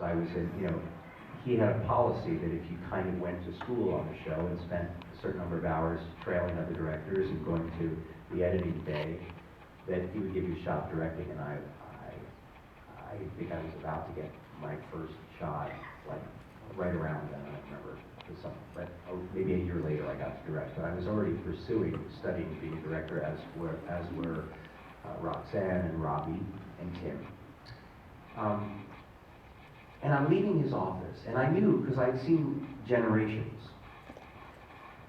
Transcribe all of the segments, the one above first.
I was in, he had a policy that if you kind of went to school on the show and spent a certain number of hours trailing other directors and going to the editing bay, that he would give you a shot directing. And I think I was about to get my first shot, like right around then. I don't remember, but maybe a year later I got to direct. But I was already studying being a director, as were Roxanne and Robbie and Tim. And I'm leaving his office, and I knew, because I'd seen Generations,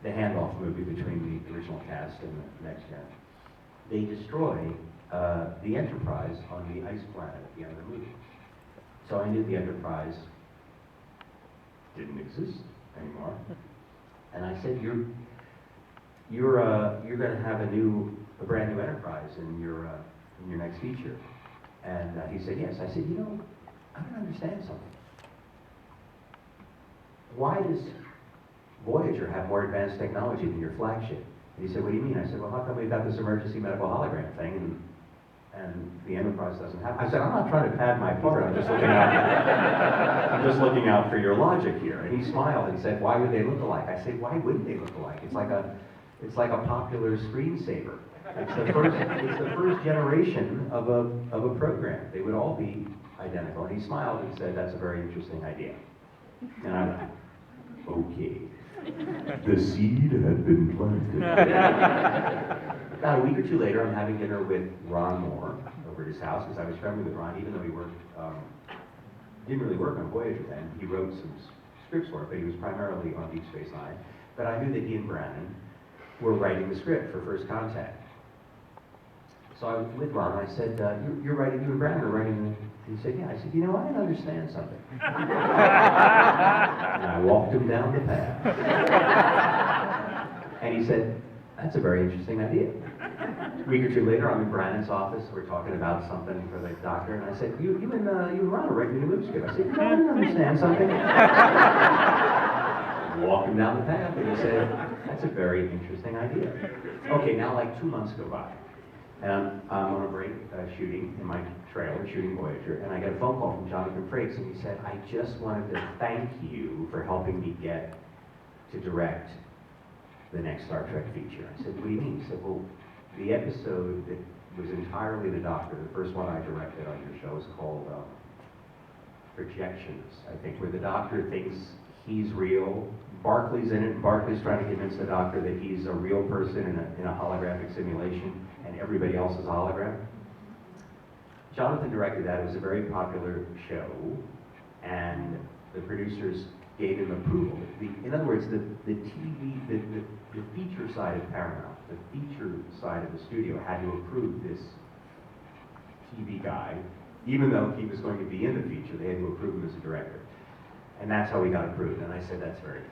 the handoff movie between the original cast and the next gen. They destroy the Enterprise on the ice planet at the end of the movie. So I knew the Enterprise didn't exist anymore. And I said, you're going to have a brand new Enterprise in your next feature. And he said, yes. I said, I don't understand something. Why does Voyager have more advanced technology than your flagship? And he said, what do you mean? I said, well, how come we've got this emergency medical hologram thing and the Enterprise doesn't have it? I said, I'm not trying to pad my part. I'm just looking out for your logic here. And he smiled and said, why would they look alike? I said, why wouldn't they look alike? It's like a popular screensaver. It's the first generation of a program. They would all be identical. And he smiled and said, that's a very interesting idea. And I went, okay. The seed had been planted. About a week or two later, I'm having dinner with Ron Moore over at his house, because I was friendly with Ron, even though he didn't really work on Voyager then. He wrote some scripts for it, but he was primarily on Deep Space Nine. But I knew that he and Brannon were writing the script for First Contact. So I was with Ron, and I said, you and Brannon are writing the... He said, yeah. I said, I didn't understand something. And I walked him down the path. And he said, that's a very interesting idea. A week or two later, I'm in Brannon's office. We're talking about something for the doctor. And I said, you and Ron are writing a movie script. I said, I didn't understand something. Walked him down the path. And he said, that's a very interesting idea. Okay, now like 2 months go by. And I'm on a break shooting in my trailer, shooting Voyager, and I get a phone call from Jonathan Frakes, and he said, I just wanted to thank you for helping me get to direct the next Star Trek feature. I said, what do you mean? He said, well, the episode that was entirely the Doctor, the first one I directed on your show, is called Projections, I think, where the Doctor thinks he's real. Barclay's in it, and Barclay's trying to convince the Doctor that he's a real person in a holographic simulation, and everybody else is a hologram. Jonathan directed that. It was a very popular show, and the producers gave him approval. In other words, the feature side of Paramount, the feature side of the studio had to approve this TV guy, even though he was going to be in the feature. They had to approve him as a director, and that's how he got approved. And I said, that's very,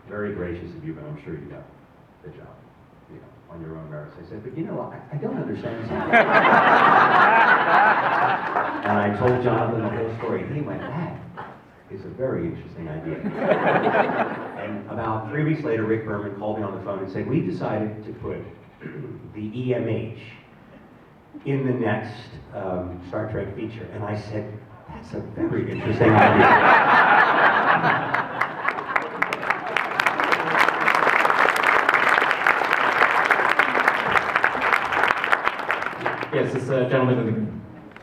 very gracious of you, but I'm sure you got the job, on your own merits. I said, but I don't understand something. And I told Jonathan the whole story. He went, that is a very interesting idea. And about 3 weeks later, Rick Berman called me on the phone and said, we decided to put the EMH in the next Star Trek feature. And I said, that's a very interesting idea. Yes, this gentleman in the